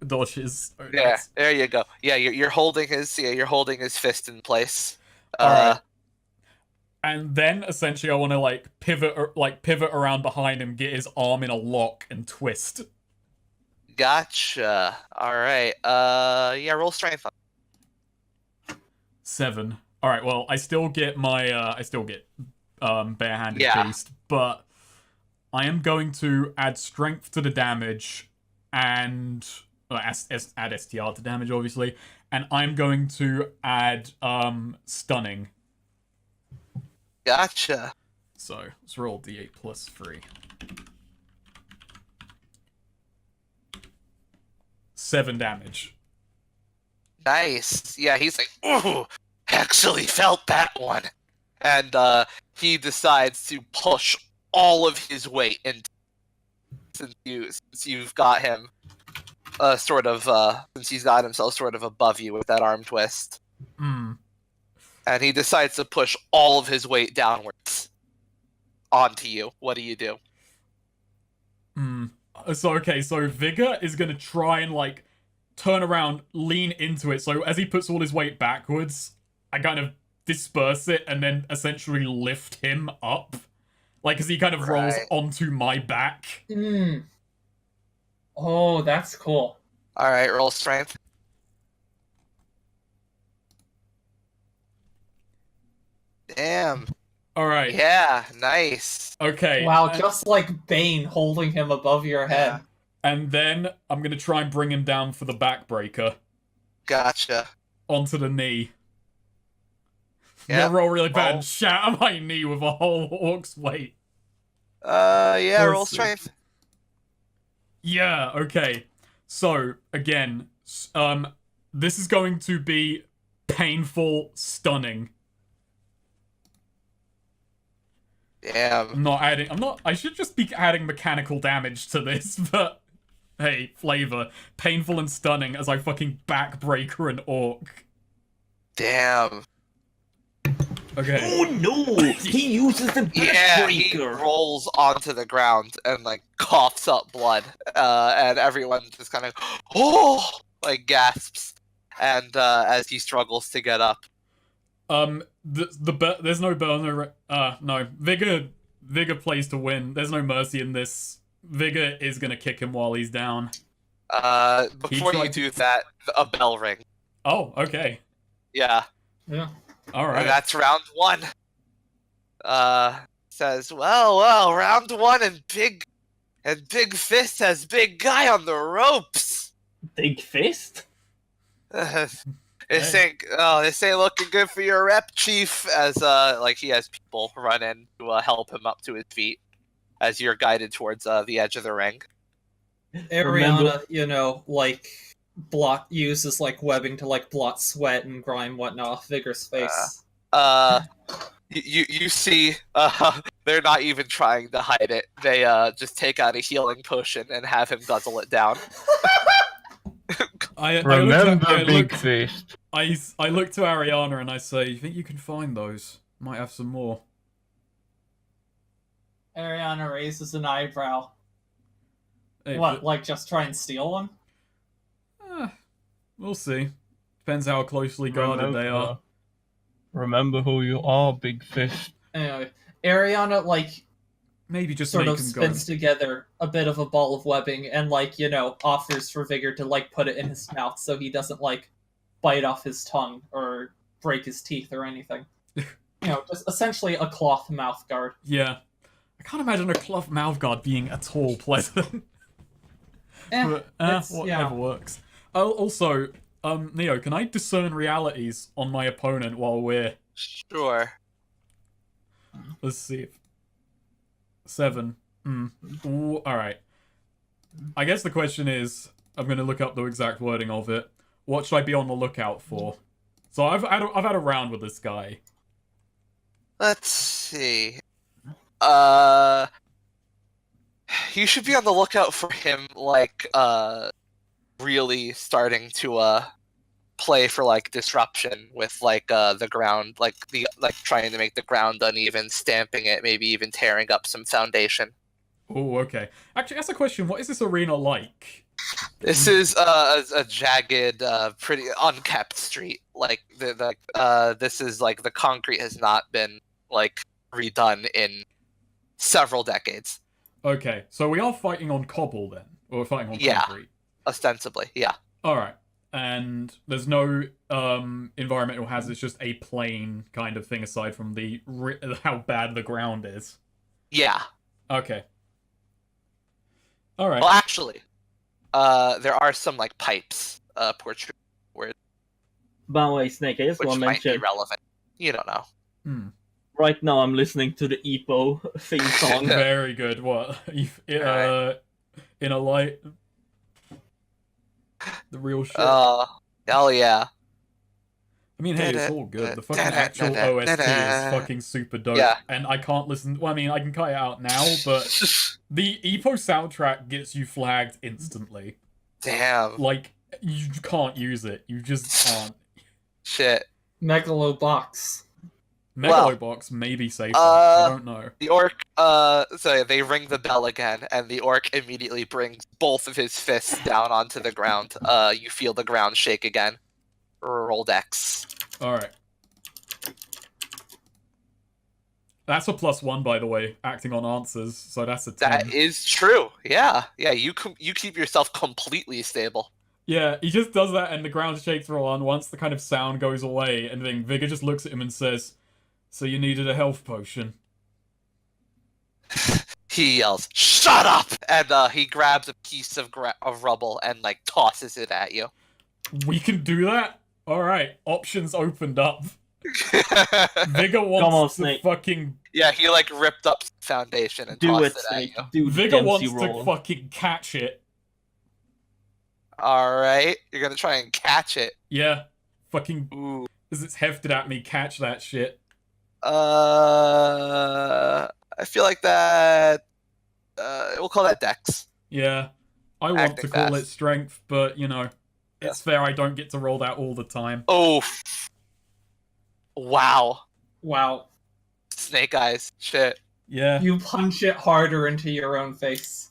dodges. So yeah, there you go. Yeah, you're holding his fist in place. Alright. And then essentially I want to pivot around behind him, get his arm in a lock and twist. Gotcha. All right. Yeah, roll strength. 7. All right. Well, I still get my barehanded Yeah. beast, but I am going to add strength to the damage and add STR to damage, obviously, and I'm going to add stunning. Gotcha. So let's roll d8 plus 3. 7 damage. Nice. Yeah, he's like, ooh, actually felt that one. And he decides to push all of his weight into since you've got him since he's got himself sort of above you with that arm twist. Hmm. And he decides to push all of his weight downwards onto you. What do you do? So Vigor is gonna try and like turn around, lean into it. So as he puts all his weight backwards, I kind of disperse it and then essentially lift him up. Like as he kind of rolls onto my back. Oh, that's cool. Alright, roll strength. Damn. Alright. Yeah, nice. Okay. Wow, just like Bane holding him above your head. Yeah. And then I'm gonna try and bring him down for the backbreaker. Gotcha. Onto the knee. Yeah. Gonna roll really bad Oh. and shatter my knee with a whole orc's weight. Yeah, roll Let's see. strength. Yeah, okay. So, again, this is going to be painful, stunning. Damn. I should just be adding mechanical damage to this, but hey, flavor. Painful and stunning as I fucking backbreaker an orc. Damn. Okay. Oh no! He uses the Yeah, he backbreaker. rolls onto the ground and like coughs up blood, and everyone just kind of like gasps, and as he struggles to get up. There's no no. Vigor plays to win. There's no mercy in this. Vigor is gonna kick him while he's down. Before you do that, a bell rings. Oh, okay. Yeah. Yeah. All right. And that's round 1. Says, well, round 1 and Big Fist has big guy on the ropes. Big fist? This ain't looking good for your rep, Chief. As like he has people run in to help him up to his feet as you're guided towards the edge of the ring. Ariana, uses like webbing to like blot sweat and grime whatnot off Vigor's face. You see, they're not even trying to hide it. They just take out a healing potion and have him guzzle it down. Remember Big Fist. I look to Ariana and I say, "You think you can find those? Might have some more." Ariana raises an eyebrow. Hey, What, like just try and steal one? We'll see. Depends how closely guarded they are. Remember who you are, Big Fist. Anyway, Ariana Maybe just sort make of him go. spins together a bit of a ball of webbing and offers for Vigor to put it in his mouth so he doesn't bite off his tongue or break his teeth or anything. Just essentially a cloth mouth guard. Yeah. I can't imagine a cloth mouth guard being at all pleasant. Whatever works. Oh, also, Neo, can I discern realities on my opponent while we're... Sure. Let's see. 7. Ooh, alright. I guess the question is, I'm going to look up the exact wording of it. What should I be on the lookout for? So I've had a round with this guy. Let's see. You should be on the lookout for him, really starting to, play for, disruption with, the ground, trying to make the ground uneven, stamping it, maybe even tearing up some foundation. Oh, okay. Actually, that's a question. What is this arena like? This is, a jagged, pretty unkept street. This is, the concrete has not been, redone in several decades. Okay, so we are fighting on cobble then? Or we're fighting on Yeah. concrete? Ostensibly, yeah. Alright. and there's no environmental hazards. It's just a plain kind of thing aside from the how bad the ground is. Yeah. Okay. All right. Well, actually, there are some like pipes portrayed where By the way, Snake, I just which want to might be mention. relevant. You don't know. Right now, I'm listening to the EPO theme song. Very good. What? In a light. The real shit. Hell yeah. I mean, hey, it's all good. The fucking actual OST is fucking super dope. Yeah. And I can't listen. Well, I mean, I can cut it out now, but the EPO soundtrack gets you flagged instantly. Damn. Like, you can't use it. You just can't. Shit. Megalobox. Megalobox may be safer. I don't know. The orc, so they ring the bell again, and the orc immediately brings both of his fists down onto the ground. You feel the ground shake again. Roll dex. Alright. That's a +1, by the way, acting on answers, so that's a 10. That is true. Yeah. Yeah, you keep yourself completely stable. Yeah, he just does that and the ground shakes for on once the kind of sound goes away, and then Vigor just looks at him and says, "So you needed a health potion?" He yells, "Shut up!" And he grabs a piece of rubble and like tosses it at you. We can do that? Alright, options opened up. Vigor on, wants to Snake. fucking... Yeah, he like ripped up the foundation and Do tossed it, it Snake. at you. Do the Vigor Dempsey wants roll. to fucking catch it. Alright, you're gonna try and catch it. Yeah. Fucking... Ooh. As it's hefted at me, catch that shit. I feel like that. We'll call that Dex. Yeah. I want Acting to call fast. it strength, but, you know, it's fair I don't get to roll that all the time. Oh. Wow. Wow. Snake eyes. Shit. Yeah. You punch it harder into your own face.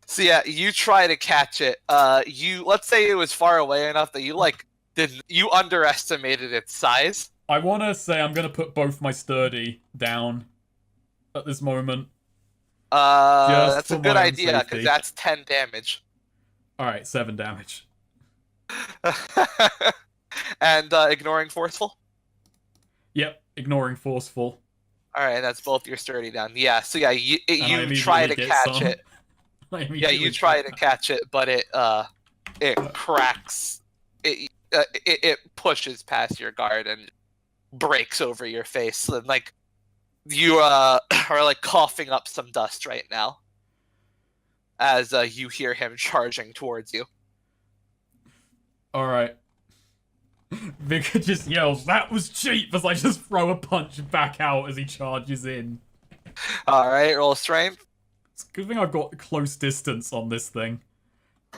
So yeah, you try to catch it. Let's say it was far away enough that you underestimated its size. I want to say I'm going to put both my sturdy down at this moment. That's a for good my own idea, safety. because that's 10 damage. Alright, 7 damage. And ignoring forceful? Yep, ignoring forceful. Alright, that's both your sturdy down. Yeah, so yeah, you immediately try to get catch some. it. I Yeah, immediately you try get to catch it, but it cracks. It pushes past your guard and breaks over your face. And like you are like coughing up some dust right now as you hear him charging towards you. Alright. Vigor just yells, "That was cheap!" as I just throw a punch back out as he charges in. Alright, roll strength. It's a good thing I've got close distance on this thing.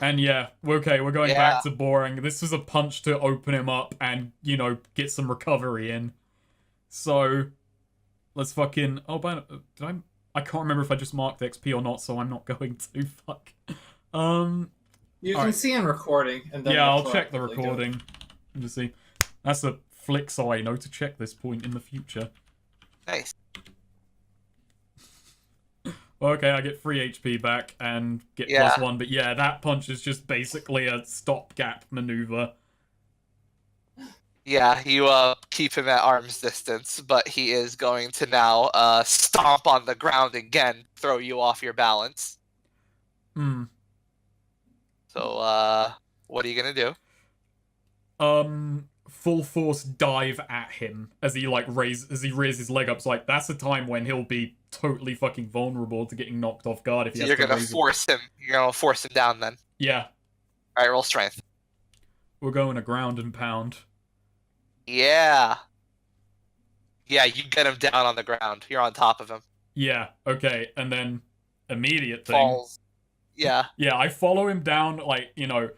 And yeah, we're going Yeah. back to boring. This was a punch to open him up and, you know, get some recovery in. So, let's fucking... Oh, but did I can't remember if I just marked XP or not, so I'm not going to. Fuck. You can Alright. see in recording, and then Yeah, you'll I'll check the proactively do it. recording. Let me see. That's a flick so I know to check this point in the future. Nice. Okay, I get 3 HP back and get Yeah. +1, but yeah, that punch is just basically a stopgap maneuver. Yeah, you keep him at arm's distance, but he is going to now stomp on the ground again, throw you off your balance. Hmm. So, what are you gonna do? Full force dive at him as he raises his leg up. So like that's a time when he'll be totally fucking vulnerable to getting knocked off guard if he So has you're to gonna raise force him. You're gonna force him down then. Yeah, All right, roll strength. we're going to ground and pound. Yeah. Yeah, you get him down on the ground. You're on top of him. Yeah, okay, and then immediate thing. Falls. Yeah. Yeah, I follow him down, like, you know,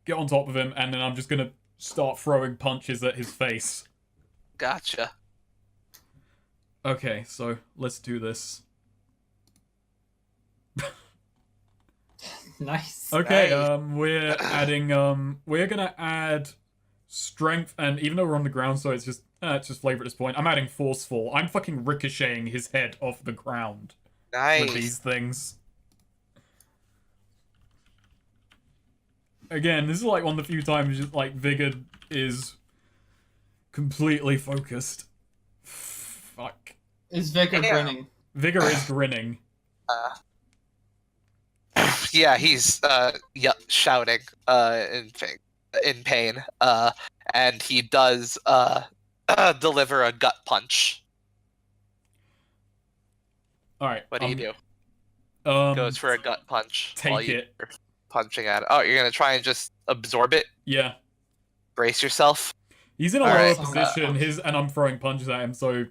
get on top of him, and then I'm just gonna start throwing punches at his face. Gotcha. Okay, so let's do this. Nice. Okay, Nice. we're gonna add strength, and even though we're on the ground, so it's just flavor at this point, I'm adding forceful. I'm fucking ricocheting his head off the ground with Nice. these things. Again, this is like one of the few times just like Vigor is completely focused. Fuck. Is Vigor Yeah. grinning? Vigor is grinning. Yeah, he's shouting in pain. And he does deliver a gut punch. All right. What do you do? Goes For a gut punch. while take you're it. punching at it. Oh, you're gonna try and just absorb it. Yeah. Brace yourself. He's in a All lower right, position. And I'm throwing punches at him. So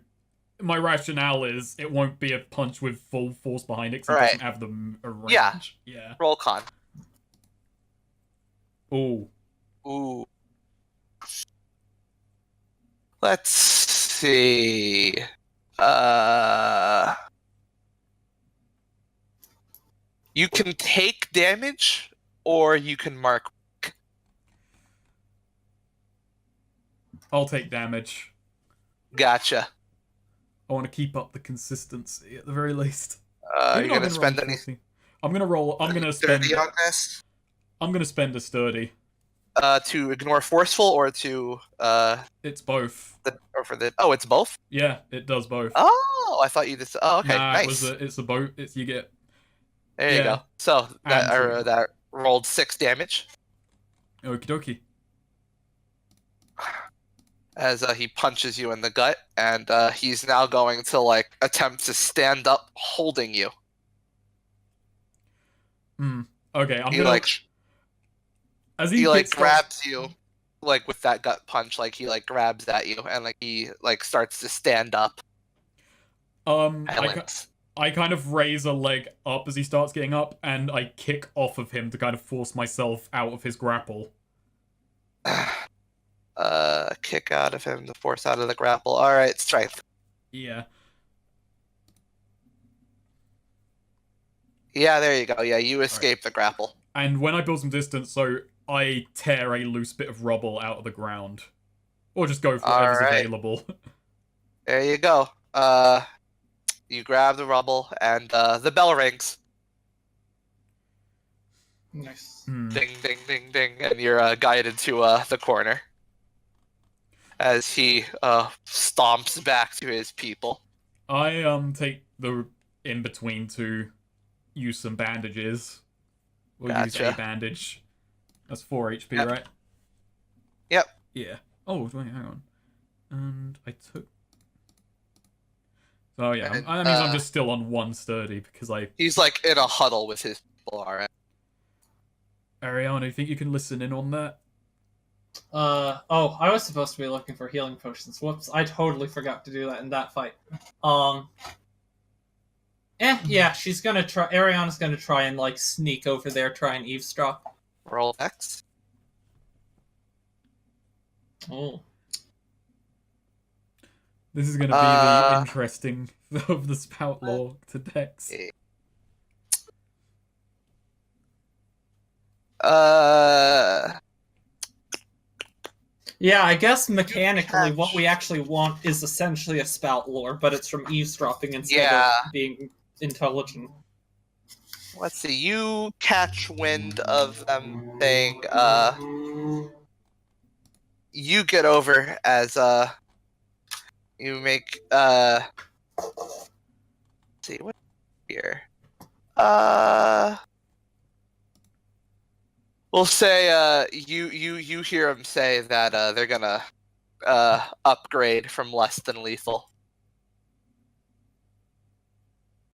my rationale is it won't be a punch with full force behind it because he Right. doesn't have the range. Yeah. Yeah. Roll con. Ooh. Ooh. Let's see. You can take damage, or you can mark. I'll take damage. Gotcha. I want to keep up the consistency at the very least. You're Even though gonna I've been spend rolling any 40. I'm gonna roll. I'm gonna spend. sturdy on this? I'm gonna spend a sturdy. To ignore forceful, or to It's both. it's both. Yeah, it does both. Oh, I thought you just. Oh, okay, Nah, nice. it's a both. It's you get. There you yeah. go. So And that rolled 6 damage Okie dokie. as he punches you in the gut, and he's now going to like attempt to stand up, holding you. Okay, I'm He gonna. like As he like starts- grabs you, like with that gut punch, like he like grabs at you, and like he like starts to stand up. I kind of raise a leg up as he starts getting up, and I kick off of him to kind of force myself out of his grapple. Kick out of him to force out of the grapple. All right, strength. Yeah. Yeah, there you go. Yeah, you escape the grapple. And when I build some distance, so I tear a loose bit of rubble out of the ground. Or just go for whatever's Alright. available. There you go. You grab the rubble, and the bell rings. Nice. Ding, ding, ding, ding, and you're guided to the corner as he stomps back to his people. I take the in between to use some bandages. We'll use Gotcha. a bandage. That's 4 HP, Yep. right? Yep. Yeah. Oh, wait, hang on. And I took. Oh yeah, And, that means I'm just still on 1 sturdy because I. He's like in a huddle with his people. All right. Ariana, you think you can listen in on that? Oh, I was supposed to be looking for healing potions. Whoops, I totally forgot to do that in that fight. Yeah, she's gonna try. Ariana's gonna try and like sneak over there, try and eavesdrop. Roll X. Oh, This is going to be the interesting of the spout lore to Dex. yeah. I guess mechanically, what we actually want is essentially a spout lore, but it's from eavesdropping instead of being intelligent. Let's see. You catch wind of them saying, you get over as you make let's see what here. We'll say you hear them say that they're gonna upgrade from less than lethal